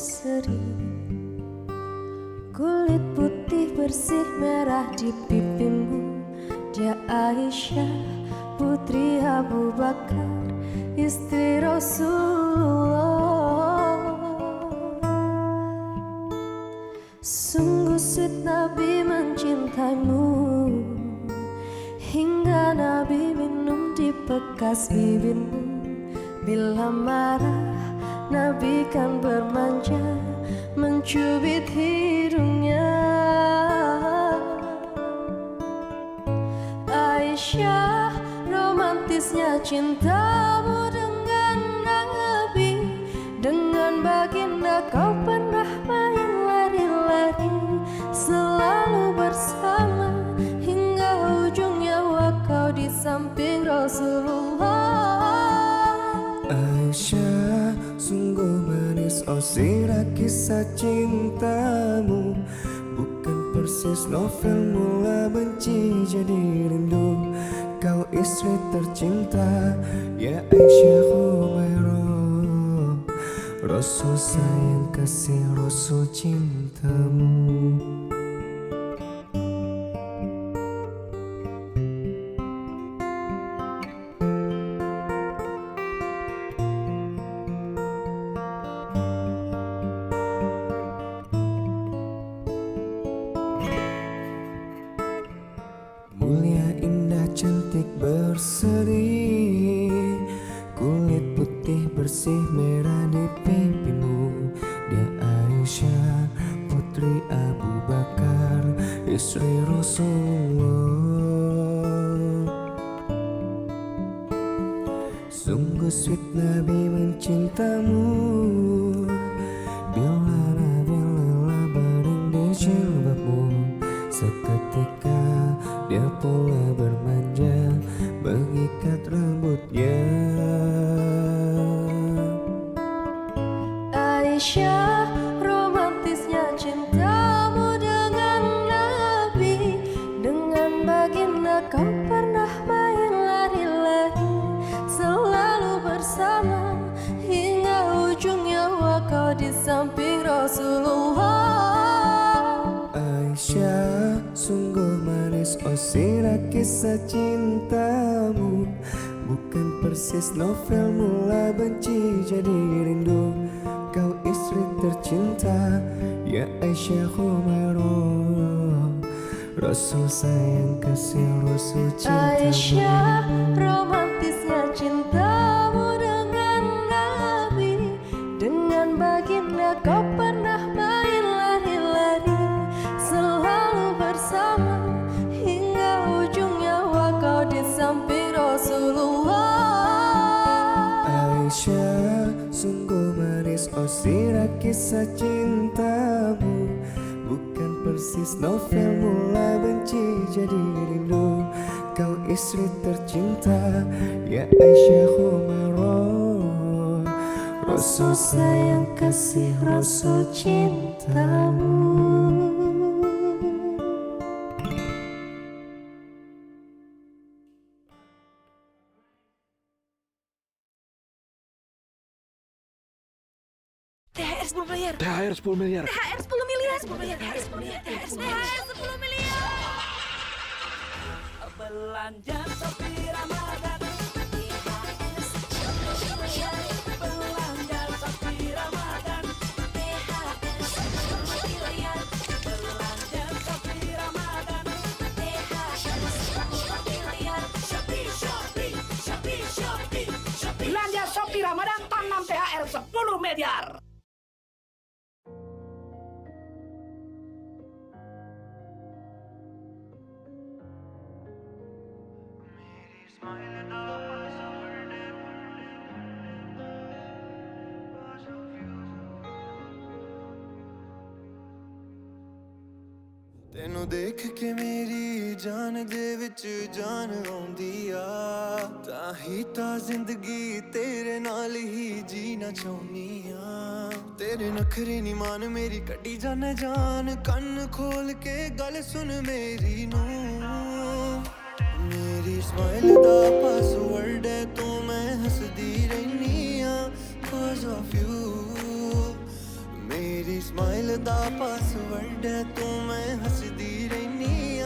berseri, kulit putih bersih merah di pipimu. Dia Aisyah, putri Abu Bakar, istri Rasulullah. Sungguh sweet Nabi mencintaimu, hingga Nabi minum di bekas bibirmu. Bila marah Nabi kan bermanja, mencubit hidungnya. Aisyah, romantisnya cintamu dengan Nabi. Dengan baginda kau pernah main lari-lari, selalu bersama hingga ujung nyawa kau di samping Rasulullah. Aisyah, sungguh manis oh sirah kisah cintamu. Bukan persis novel mula benci jadi rindu. Kau istri tercinta, ya Aisyah Humairah. Rasul sayang kasih Rasul cintamu. Mulia, indah, cantik, berseri, kulit putih bersih merah di pipimu. Dia Aisyah, putri Abu Bakar, istri Rasulullah. Sungguh sweet Nabi mencintamu. Bila Nabi lelah baring di jilbabmu, seketika dia pula bermanja mengikat rambutnya. Aisyah, romantisnya cintamu dengan Nabi. Dengan baginda kau pernah main lari-lari, selalu bersama hingga ujung nyawa kau di samping Rasulullah. Aisyah, sungguh manis oh sirah kisah cintamu. Bukan persis novel mula benci jadi rindu. Kau istri tercinta, ya Aisyah Humairah. Rasul sayang kasih Rasul cintamu. Aisyah, romantisnya cintamu dengan Nabi. Dengan baginda kau pernah main lari-lari, selalu bersama hingga ujung nyawa kau di samping Rasulullah. Aisyah, sungguh manis oh sirah kisah cintamu. Bukan persis novel mula benci jadi rindu. Kau istri tercinta, ya Aisyah Humairah. Rasul sayang kasih Rasul cintamu. THR 10 miliar. THR 10 miliar. THR 10 miliar. 10 miliar. THR 10 miliar. THR 10 miliar. Belanja Shopee Ramadan. Belanja Shopee Ramadan. Belanja Shopee Ramadan. Shopee. Belanja Shopee Ramadan tanam THR 10 miliar. ਤੈਨੂੰ ਦੇਖ ਕੇ ਮੇਰੀ ਜਾਨ ਦੇ ਵਿੱਚ ਜਾਨ ਆਉਂਦੀ ਆ, ਤਾਂ ਹੀ ਤਾਂ ਜ਼ਿੰਦਗੀ ਤੇਰੇ ਨਾਲ ਹੀ ਜੀਣਾ ਚਾਹੁੰਦੀ ਆ। ਤੇਰੇ ਨਖਰੇ ਨੀ ਮਾਨ ਮੇਰੀ ਕੱਢੀ ਜਾਨੇ ਜਾਨ, ਕੰਨ ਖੋਲ ਕੇ ਗੱਲ ਸੁਣ ਮੇਰੀ ਨੂੰ। ਮੇਰੀ ਸਮਾਈਲ ਦਾ ਪਾਸਵਰਡ ਹੈ ਤੂੰ, ਮੈਂ ਹੱਸਦੀ ਰਹਿਨੀ ਆ cause of you। ਮੇਰੀ ਸਮਾਈਲ ਦਾ ਪਾਸਵਰਡ ਹੈ ਤੂੰ ਮੈਂ ਹੱਸਦੀ ਰਹਿਨੀ